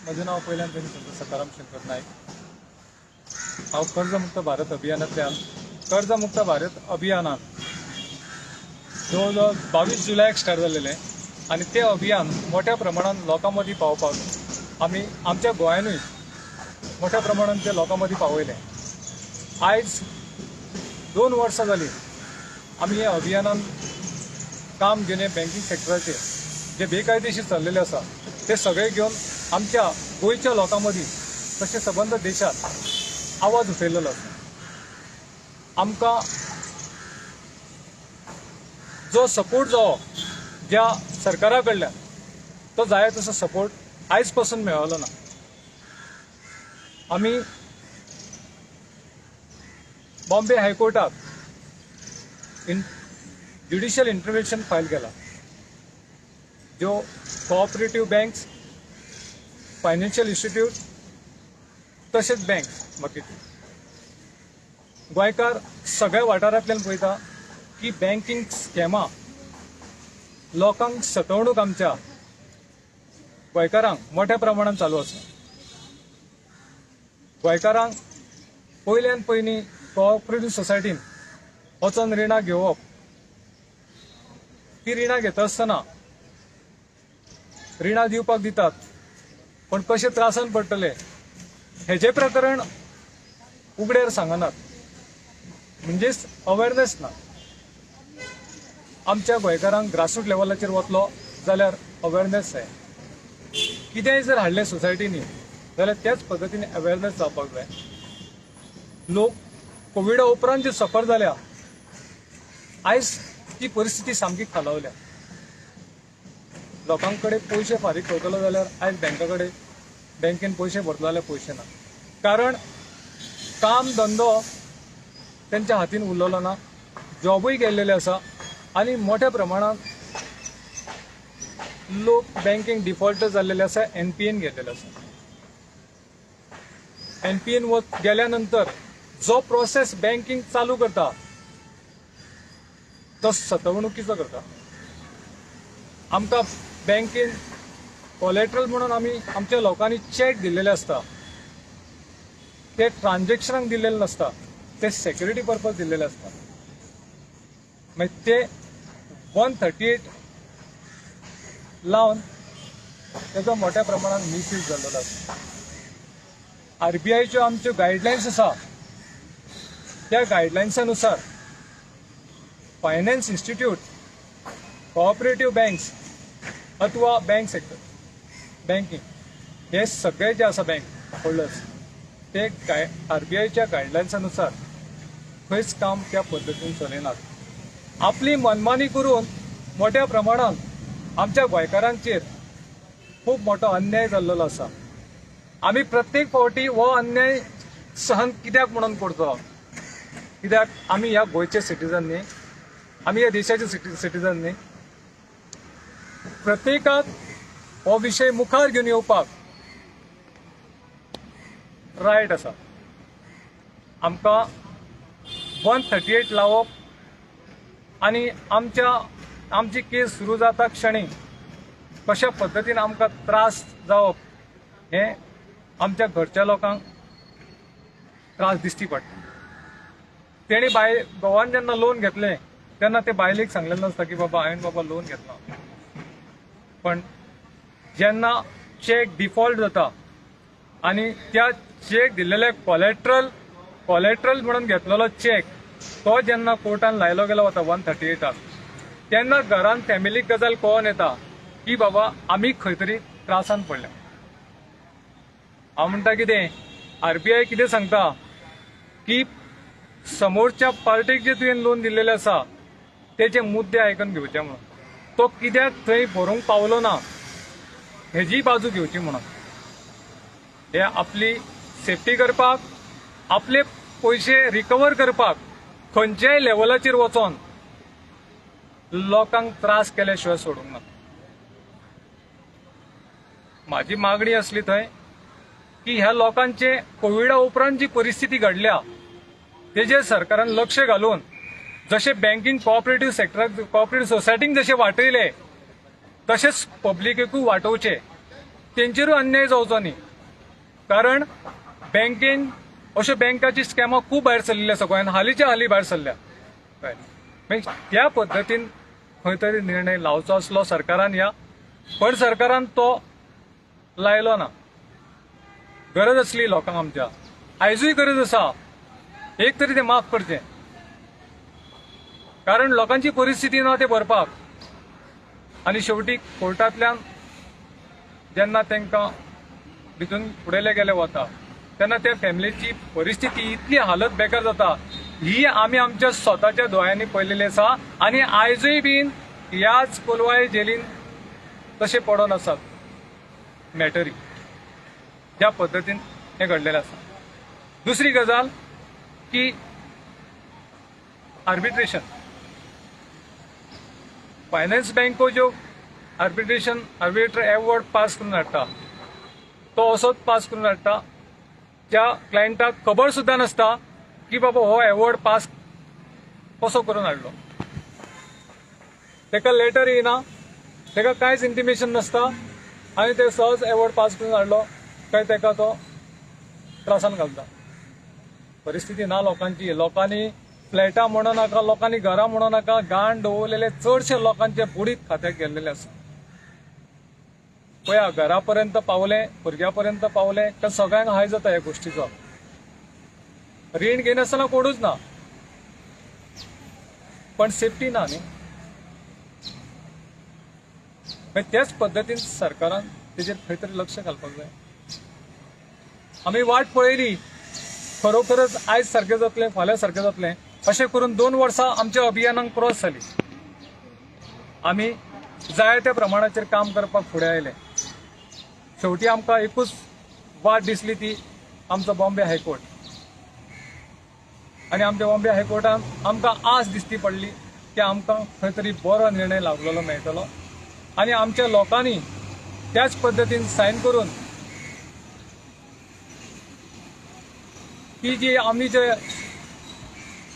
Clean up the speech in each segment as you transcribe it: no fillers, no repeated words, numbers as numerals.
माझे नाव पहिल्यांदा त्यांनी सकाराम शंकर नाईक. हांव कर्जमुक्त भारत अभियानांतल्यान कर्जमुक्त भारत अभियानान जवळ जवळ 22 जुलैक स्टार्ट जाल्लेलें आनी तें अभियान मोठ्या प्रमाणात लोकां मदीं पावोवपाक आमी आमच्या गोंयानूय मोठ्या प्रमाणात ते लोकां मदीं पावयलें. आयज 2 वर्सां जालीं आमी ह्या अभियानान काम घेवन हे बँकींग सेक्टराचेर जे बेकायदेशीर चल्लेले आसा ते सगळे घेवन आमच्या गोंयच्या लोकां मदीं तशें सबंद देशात आवाज उठयल्लो आसा. आमकां जो सपोर्ट जो ज्या सरकारा कडल्यान तो जाय तसो सपोर्ट आयज पासून मेळलो ना. आमी बॉम्बे हायकोर्टात ज्युडिशियल इंटरव्हेन्शन फायल केला. जो कोऑपरेटिव्ह बँक्स, फायनान्शियल इन्स्टिट्यूट तशेंच बँक मार्केटींग गोंयकार सगळ्या वाठारांतल्यान पळयता की बँकींग स्कॅमां लोकांक सतवणूक आमच्या गोंयकारांक मोठ्या प्रमाणात चालू आसा. गोंयकारांक पयल्यान पयलीं कोऑपरेटिव्ह सोसायटीन वचून रिणां घेवप, ती रिणां घेता आसतना रिणां दिवपाक दितात पण कशे त्रासान पडटले हेजे प्रकरण उगड्यार सांगनात. म्हणजेच अवेरनेस ना. आमच्या गोंयकारांक ग्रासरूट लेवलाचेर वतलो जाल्यार अवेरनेस जाय. कितेंय जर हाडलें सोसायटीनी जाल्यार त्याच पद्दतीन अवेरनेस जावपाक जाय. लोक कोविडा उपरांत जे सफर जाल्या आयज ती परिस्थिती सामकी खालावल्या. लोकांक कडेन पयशे फारीक करतलो जाल्यार आयज बँकेन पयशे भरतलो जाल्यार पयशे ना. कारण काम धंदो तेंच्या हातीन उरलेलो ना. जॉबूय गेल्लेले आसा आनी मोठ्या प्रमाणात लोक बँकेक डिफॉल्ट जाल्लेले आसा. NPN गेल्लेले आसा. NPN गेल्या नंतर जो प्रोसेस बँकिंग चालू करता तो सतवणुकीचो करता. आमकां बँकेन कोलेट्रल म्हणून आमी आमच्या लोकांनी चॅक दिल्लेले आसता. ते ट्रान्झॅक्शनाक दिल्लेले नासता, ते सेक्युरिटी पर्पज दिल्लेले आसता. मागीर ते 138 लावन तेजो मोठ्या प्रमाणात मिसयूज जाल्लो आसा. RBIच्यो आमच्यो गायडलायन्स आसा त्या गायडलायन्सानुसार फायनान्स इन्स्टिट्यूट, कोऑपरेटिव्ह बँक्स अथवा बँक सेक्टर बँकिंग हे सगळे जे आसा बँक होल्डर्स ते RBIच्या गायडलायन्सानुसार खंयच काम त्या पद्दतीन चलयनात. आपली मनमानी करून मोठ्या प्रमाणात आमच्या गोंयकारांचेर खूब मोठो अन्याय जाल्लो आसा. आमी प्रत्येक फावटी हो अन्याय सहन कित्याक म्हणून करचो? कित्याक आमी ह्या गोंयचे सिटीजन न्ही, आमी ह्या देशाचे सिटीजन न्ही. प्रत्येकाक हो विशय मुखार घेवन येवपाक रायट आसा. आमकां 138 लावप आनी आमची केस सुरू जाता क्षणी कशा पद्दतीन आमकां त्रास जावप हे आमच्या घरच्या लोकांक त्रास दिसती पडटा. तेणी घोवान जेन्ना लोन घेतलें तेन्ना ते बायलेक सांगलेलें नासता की हांवें लोन घेतला. पण जेन्ना चेक डिफॉल्ट जाता आनी त्या चेक दिल्लेले कोलेट्रल म्हणून घेतलेलो चेक तो जेन्ना कोर्टान लायलो गेलो वता 138 तेन्ना घरान फॅमिलीक गजाल कळोन येता की बाबा आमी खंय तरी त्रासान पडल्या. हांव म्हणटा कितें, RBI कितें सांगता की समोरच्या पार्टीक जे तुवें लोन दिल्लेले आसा तेचे मुद्दे आयकून घेवचे म्हणून. तो कित्याक थंय भरूंक पावलो ना हेजी बाजू घेवची म्हणून. हे आपली सेफ्टी करपाक, आपले पयशे रिकवर करपाक खंयच्याय लेवलाचेर वचोन लोकांक त्रास केल्या शिवाय सोडूंक ना. म्हाजी मागणी असली थंय की ह्या लोकांचे कोविडा उपरांत जी परिस्थिती घडल्या तेजेर सरकारान लक्ष घालून जसे बँकिंग कोऑपरेटिव्ह सेक्टराक कोऑपरेटिव्ह सोसायटीक जसे वाटयले तसेच पब्लिकेकूय वाटोवचे तेंचेरूय अन्याय जावचो न्ही. कारण बँकेन अश्यो बँकाची स्कॅमां खूब भायर सरलेली आसा गोंयांत, हालींच्या हालीं भायर सरल्या. मागीर त्या पद्दतीन खंय तरी निर्णय लावचो आसलो सरकारान पण सरकारान तो लायलो ना. गरज आसली लोकांक आमच्या, आयजूय गरज आसा, एक तरी ते माफ करचें. कारण लोकांची परिस्थिती ना ते भरपाक. आनी शेवटी कोर्टांतल्यान जेन्ना तांकां भितून उडयले गेले वता तेन्ना त्या फॅमिलीची परिस्थिती इतली हालत बेकार जाता, ही आमी आमच्या स्वताच्या दोळ्यांनी पळयलेली आसा. आनी आयजूय बीन ह्याच कोलवाळे जेलीन तशे पडून आसात मॅटरी, ज्या पद्दतीन हें घडलेलें आसा. दुसरी गजाल की आर्बिट्रेशन. फायनान्स बँको ज्यो आर्बिट्रेटर एवॉर्ड पास करून हाडटा तो असोच पास करून हाडटा ज्या क्लायंटाक खबर सुद्दां नासता की बाबा हो एवॉर्ड पास कसो करून हाडलो. ताका लेटर येना, ताका कांयच इंटिमेशन नासता आनी ते सहज एवॉर्ड पास करून हाडलो काय ताका तो त्रासान घालता. परिस्थिती ना लोकांची. लोकांनी फ्लॅटां म्हणो नाका, लोकांनी घरां म्हणो नाका, गाण दवरलेले चडशे लोकांचे बुडीत खात्याक गेल्लेले आसा. पळया, घरापर्यंत पावले, भुरग्यापर्यंत पावले, तर सगळ्यांक हाय जाता ह्या गोष्टीचो. रीण घेनासतना कोणूच ना, पण सेफ्टी ना न्ही. त्याच पद्दतीन सरकारान तेजेर खंय तरी लक्ष घालपाक जाय. आमी वाट पळयली, खरोखरच आयज सारकें जातलें, फाल्यां सारकें जातलें अशें करून 2 वर्सां आमच्या अभियानाक क्रॉस जाली. आमी जाय त्या प्रमाणाचेर काम करपाक फुडें आयले. शेवटी आमकां एकूच वाट दिसली, ती आमचो बॉम्बे हायकोर्ट. आनी आमच्या बॉम्बे हायकोर्टान आमकां आस दिसती पडली की आमकां खंय तरी बरो निर्णय लागलेलो मेळटलो. आनी आमच्या लोकांनी त्याच पद्दतीन सायन करून की जी आमी जे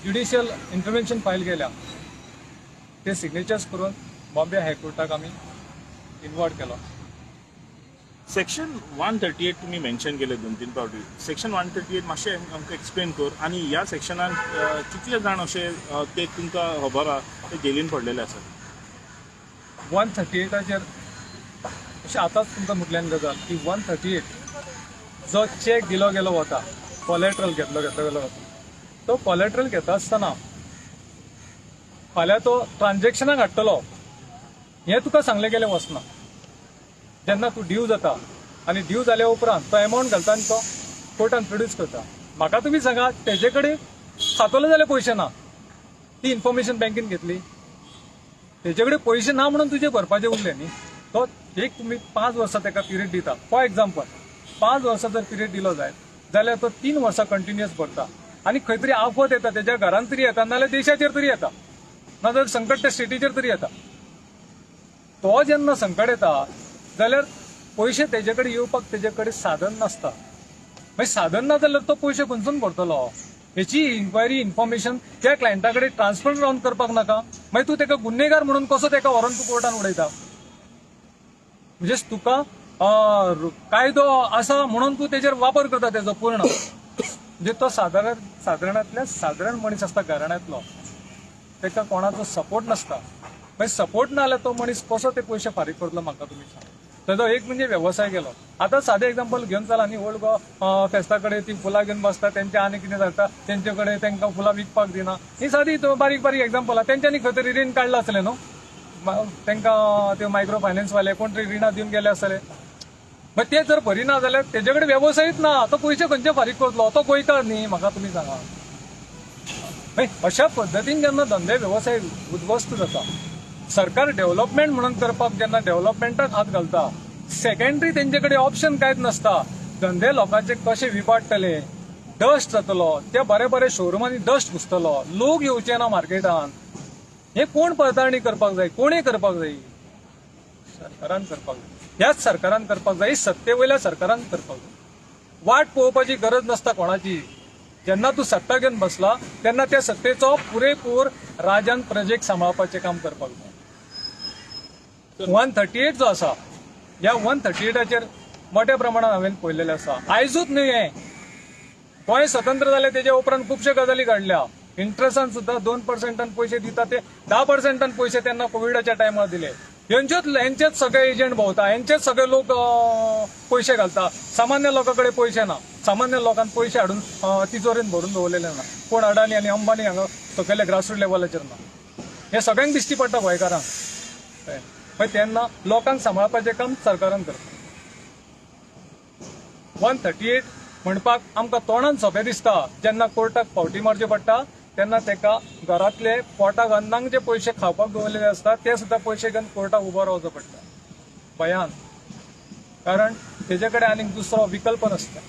ज्युडिशियल इंटरव्हेन्शन फायल केल्या ते सिग्नेचर्स करून बॉम्बे हायकोर्टाक आमी इन्वॉल्व केलो. सेक्शन 138 तुम्ही मेन्शन केले 2-3 फावटी. सेक्शन 138 मातशें आमकां एक्सप्लेन कर. आनी ह्या सेक्शनान कितले जाण अशे ते तुमकां खबर आहा ते जेलीन पडलेले आसात? 138चेर अशें आतांच तुमकां म्हटल्यान गजाल की 138 जो चॅक दिलो गेलो वता, कॉलेट्रल घेतलो गेलो वता, तो कॉलेट्रल घेता आसतना फाल्यां तो ट्रान्झॅक्शनाक हाडटलो हें तुका सांगलें गेलें वचना. जेन्ना तूं ड्यू जाता आनी ड्यू जाल्या उपरांत तो एमावंट घालता आनी तो कोर्टान प्रोड्यूस करता. म्हाका तुमी सांगा, तेजे कडेन खातलो जाल्यार पयशे ना, ती इन्फॉर्मेशन बँकेन घेतली. तेजे कडेन पयशे ना म्हणून तुजे भरपाचे उरले न्ही. तो एक तुमी 5 वर्सां ताका पिरियड दिता. फॉर एग्जाम्पल 5 वर्सां जर पिरियड दिलो जाल्यार तो 3 वर्सां कंटिन्युअस भरता. आनी खंय तरी आफत येता, तेज्या घरान तरी येता, नाजाल्यार देशाचेर तरी येता, नाजाल्यार संकट त्या स्टेटीचेर तरी येता. तो जेन्ना संकट येता जाल्यार पयशे तेजे कडेन येवपाक तेजे कडेन साधन नासता. मागीर साधन ना जाल्यार तो पयशे खंयसून भरतलो? हेची इन्क्वायरी इन्फॉर्मेशन त्या क्लायंटा कडेन ट्रान्सफर रावन करपाक नाका. मागीर तूं ताका गुन्हेगार म्हणून कसो ताका व्हरून तूं कोर्टान उडयता? म्हणजे तुका कायदो आसा म्हणून तूं तेजेर वापर करता तेजो पूर्ण. म्हणजे तो सादारणांतल्या सादारण मनीस आसता घराण्यांतलो, ताका कोणाचो सपोर्ट नासता. मागीर सपोर्ट ना जाल्यार तो मनीस कसो ते पयशे फारीक करतलो म्हाका तुमी सांग. तेजो एक म्हणजे वेवसाय गेलो. आतां सादें एग्जाम्पल घेवन चला न्ही, ओल्ड गोवा फेस्ता कडेन ती फुलां घेवन बसता, तेंचे आनी कितें जाता, तेंचे कडेन तांकां फुलां विकपाक दिना. ही सादी बारीक बारीक एग्जाम्पल आहा. तेंच्यांनी खंय तरी रीण काडलां आसलें न्हू, तांकां त्यो मायक्रो फायनान्सवाले कोण तरी रिणां दिवन गेले आसले. मागीर ते जर भरिना जाल्यार तेजे कडेन वेवसायच ना, तो पयशे खंयचे फारीक करतलो? तो गोंयकार न्ही, म्हाका तुमी सांगा. मागीर अशा पद्दतीन जेन्ना धंदे वेवसाय उद्ध्वस्त जाता, सरकार डेव्हलपमेंट म्हणून करपाक जेन्ना डेव्हलपमेंटाक हात घालता, सेकंडरी तेंचे कडेन ऑप्शन कांयच नासता. धंदे लोकांचे कशे विबाडटले, डस्ट जातलो, त्या बरे बरे शोरुमांनी डस्ट घुसतलो, लोक येवचे ना मार्केटान. हे कोण पडताळणी करपाक जाय? कोणें करपाक जाय? सरकारान करपाक जाय. ह्याच सरकारान करपाक जाय, सत्ते वयल्या सरकारान करपाक जाय. वाट पळोवपाची गरज नासता कोणाची. जेन्ना तूं सत्ता घेवन बसला तेन्ना त्या सत्तेचो पुरेपूर राजान प्रजेक सांबाळपाचें काम करपाक जाय. 138 जो आसा, ह्या 138चेर मोठ्या प्रमाणात हांवें पळयलेलें आसा. आयजूच न्हय हें, गोंय स्वतंत्र जालें तेजे उपरांत खुबश्यो गजाली घडल्या. इंट्रस्टान सुद्दां 2% पयशे दिता ते 10% पयशे तेन्ना कोविडाच्या टायमार दिले. हेंचेच सगळे एजंट भोंवता, हेंचेच सगळे लोक पयशे घालता. सामान्य लोकां कडेन पयशे ना. सामान्य लोकांनी पयशे हाडून तिजोरीन भरून दवरलेले ना. कोण अडानी आनी अंबानी हांगा सकयले ग्रासरूट लेवलाचेर ना. हे सगळ्यांक दिश्टी पडटा गोंयकारांक. मागीर तेन्ना लोकांक सांबाळपाचें काम सरकारान करता. 138 म्हणपाक आमकां तोंडान सोंपें दिसता. जेन्ना कोर्टाक फावटी मारच्यो पडटा तेन्ना तेका घरांतले पोटाक अन्नाक जे पयशे खावपाक दवरलेले आसता ते सुद्दां पयशे घेवन कोर्टाक उबो रावचो पडटा भयान. कारण तेजे कडेन आनीक दुसरो विकल्प नासता.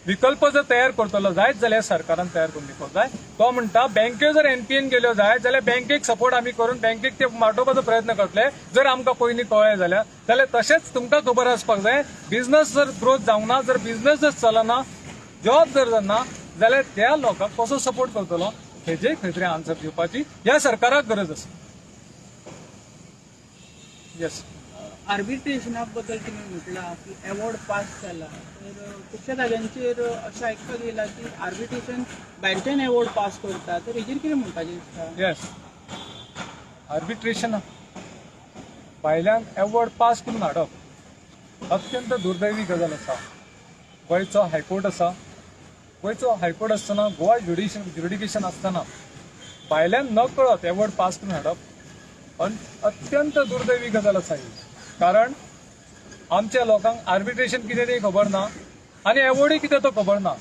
विकल्प जर तयार करतलो जायत जाल्यार सरकारान तयार करून दिवपाक जाय. तो म्हणटा बँक्यो जर एनपीएन गेल्यो जाय जाल्यार बँकेक सपोर्ट आमी करून बँकेक ते माटोवपाचो प्रयत्न करतले. जर आमकां पयलीं कळ्ळें जाल्यार तशेंच तुमकां खबर आसपाक जाय बिझनस जर ग्रोथ जावंक ना, जर बिझनस जर चलना, जॉब जर जायना जाल्यार त्या लोकांक कसो सपोर्ट करतलो हेजे खंय तरी आन्सर दिवपाची ह्या सरकाराक गरज आसा. येस. आर्बिट्रेशना बद्दल तुम्ही म्हटला की अवॉर्ड पास जाला, तर खुबश्या जाग्यांचेर अशें आयकपाक येयला की आर्बिट्रेशन भायरच्यान अवॉर्ड पास करता, तर हेजेर कितें म्हणपाचें दिसता? येस. आर्बिट्रेशन भायल्यान अवॉर्ड पास करून हाडप अत्यंत दुर्दैवी गजाल आसा. गोंयचो हायकोर्ट आसा. गोंयचो हायकोर्ट आसतना गोवा ज्युडिकेशन आसतना भायल्यान नकळत अवॉर्ड पास करून हाडप अत्यंत दुर्दैवी गजाल आसा ही. कारण आमच्या लोकांक आर्बिट्रेशन कितें तें खबर ना आनी अवॉर्डूय कितें तो खबर ना.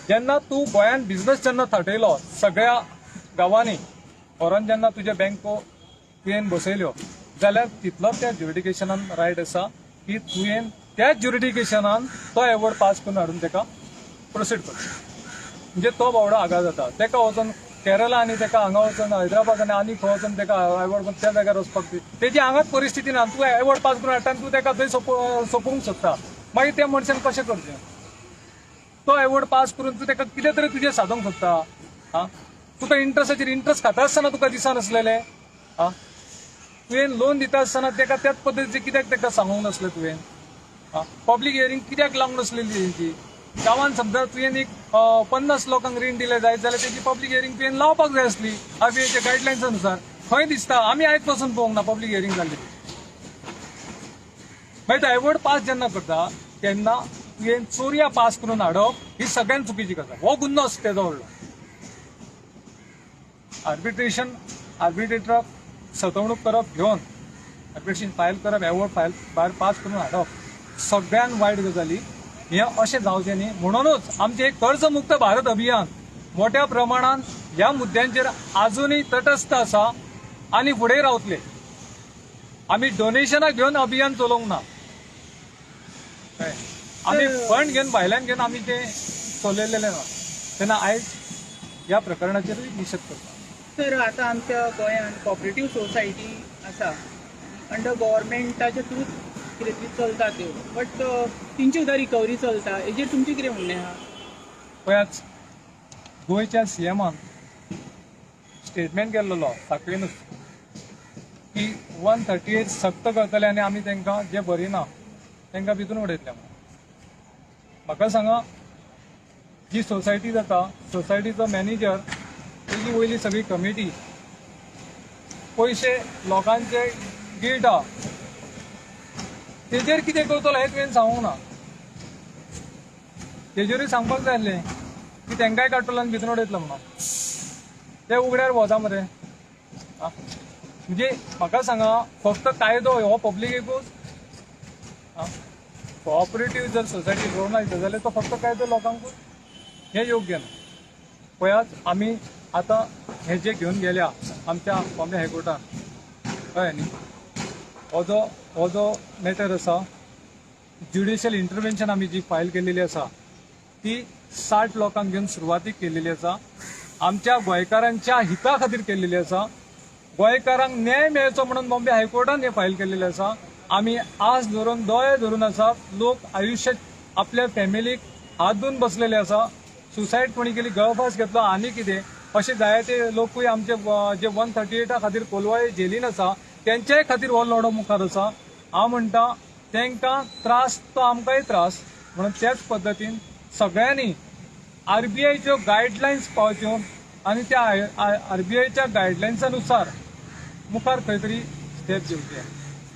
जेन्ना तूं गोंयान बिझनस जेन्ना थाटयलो सगळ्या गांवांनी व्हरोन जेन्ना तुज्या बँको तुवें बसयल्यो जाल्यार तितलो त्या ज्युडिकेशनान रायट आसा की तुवें त्याच ज्युडिकेशनान तो अवॉर्ड पास करून हाडून तेका प्रोसीड करता. म्हणजे तो बावडो हागा जाता. तेका वचून केरला आनी तेका हांगा वचून हैदराबाद आनी आनी खंय वचून तेका अवॉर्ड त्या जाग्यार वचपाक तेजी हांगाच परिस्थिती ना. तूं अवॉर्ड पास करून हाडटा आनी तूं तेका थंय सोंपोवंक सोदता. मागीर त्या मनशान कशें करचें? तो अवॉर्ड पास करून तूं तेका कितें तरी तुजें सादोवंक सोदता. तुका इंट्रस्टाचेर इंट्रस्ट खाता आसतना तुका दिसनासलेलें? तुवें लोन दिता आसतना तेका त्याच पद्दतीचें कित्याक तेका सांगूंक नासलें तुवें? पब्लीक हियरींग कित्याक लावंक नासलेली तेंची? गांवांत समजा तुवें एक 50 लोकांक रीण दिलें जायत जाल्यार तेची पब्लीक हियरींग तुवें लावपाक जाय आसली आरबीआयच्या गायडलायन्सानुसार. खंय दिसता? आमी आयज पासून पळोवंक ना पब्लीक हियरींग जाल्ली. मागीर तो अवॉर्ड पास जेन्ना करता तेन्ना तुवें चोरया पास करून हाडप ही सगळ्यांत चुकीची गजाल. हो गुन्हो आसा तेजो व्हडलो. आर्बिट्रेटराक सतवणूक करप घेवन आर्बिट्रेशन फायल करप, अवॉर्ड फायल भायर पास करून हाडप सगळ्यान वायट गजाली. हे अशें जावचें न्ही. म्हणूनच आमचें एक कर्जमुक्त भारत अभियान मोठ्या प्रमाणात ह्या मुद्द्यांचेर आजुनूय तटस्थ आसा आनी फुडें रावतले. आमी डोनेशनां घेवन अभियान चलोवंक ना. आमी फंड घेवन भायल्यान घेवन आमी तें चलयलेलें ना. तेन्ना आयज ह्या प्रकरणाचेरूय निशेध करता. तर आता आमच्या गोंयांत कॉपरेटीव सोसायटी आसा अंडर गव्हर्मेंटाच्या थ्रू कितें तरी चलता त्यो, बट तेंची सुद्दां रिकवरी चलता. हेजेर तुमचें कितें म्हणणें आहा? पळयात, गोंयच्या सीएमान स्टेटमेंट केल्लो ताकयेनूच की 138 सक्त करतले आनी आमी तांकां जे बरीना तांकां भितून उडयतले म्हणून. म्हाका सांगा, जी सोसायटी जाता सोसायटीचो मॅनेजर तेजी वयली सगळी कमिटी पयशे लोकांचे गिळटा तेजेर कितें करतलो हें तुवें सांगूंक ना. तेजेरूय सांगपाक जाय आसलें की तांकांय काडटलो आनी भितून उडयतलो म्हणून. ते उगड्यार वता मरे. म्हणजे म्हाका सांगा, फक्त कायदो हो पब्लिकेकूच कोऑपरेटीव जर सोसायटी ग्रोवन आयता जाल्यार तो फक्त कायदो लोकांकूच हें योग्य ना. पळयात, आमी आतां हे जे घेवन गेल्या आमच्या बॉम्बे हायकोर्टान कळ्ळें न्ही, हो जो मॅटर आसा ज्युडिशियल इंटरव्हेन्शन आमी जी फायल केलेली आसा ती 60 लोकांक घेवन सुरवातीक केलेली आसा. आमच्या गोंयकारांच्या हिता खातीर केलेली आसा. गोंयकारांक न्याय मेळचो म्हणून बॉम्बे हायकोर्टान हे फायल केलेलें आसा. आमी आस धरून दोळे धरून आसात. लोक आयुश्यात आपल्या फॅमिलीक हात धरून बसलेले आसा. सुसायड कोणी केली, गळफास घेतलो, आनी कितें अशे जायते लोकूय आमचे जे 138 खातीर कोलवाळे जेलीन आसा तेंच्याय खातीर हो लढो मुखार आसा. हांव म्हणटा तांकां त्रास तो आमकांय त्रास म्हणून त्याच पद्दतीन सगळ्यांनी RBIच्यो गायडलायन्स पाळच्यो आनी त्या RBIच्या गायडलायन्सानुसार मुखार खंय तरी स्टेप घेवचे.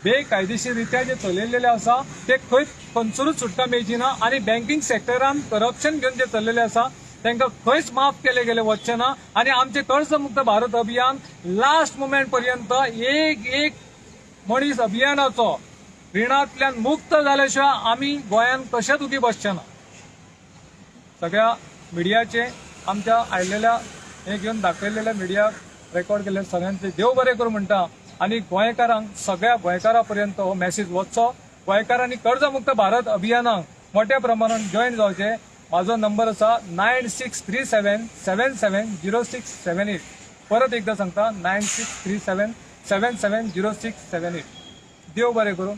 बेकायदेशीररित्या जे चलयल्लेले आसा ते खंयसरूच सुटका मेळची ना आनी बँकिंग सेक्टरान करप्शन घेवन जे चललेले आसा तांकां खंयच माफ केले गेले वचचे ना आनी आमचे कर्जमुक्त भारत अभियान लास्ट मुमेंट पर्यंत एक मनीस अभियानाचो रिणांतल्यान मुक्त जाल्या शिवाय आमी गोंयान कशेच उगी बसचे ना. सगळ्या मिडियाचे आमच्या आयिल्ल्या हे घेवन दाखयलेल्या मिडियाक रेकॉर्ड केले सगळ्यांचे देव बरें करूं म्हणटा आनी गोंयकारांक सगळ्या गोंयकारां पर्यंत हो मेसेज वचचो. गोंयकारांनी कर्जमुक्त भारत अभियानाक मोठ्या प्रमाणात जॉईन जावचे. म्हाजो नंबर आसा 9637770678. परत एकदा सांगता 9637770678. देव बरें करूं.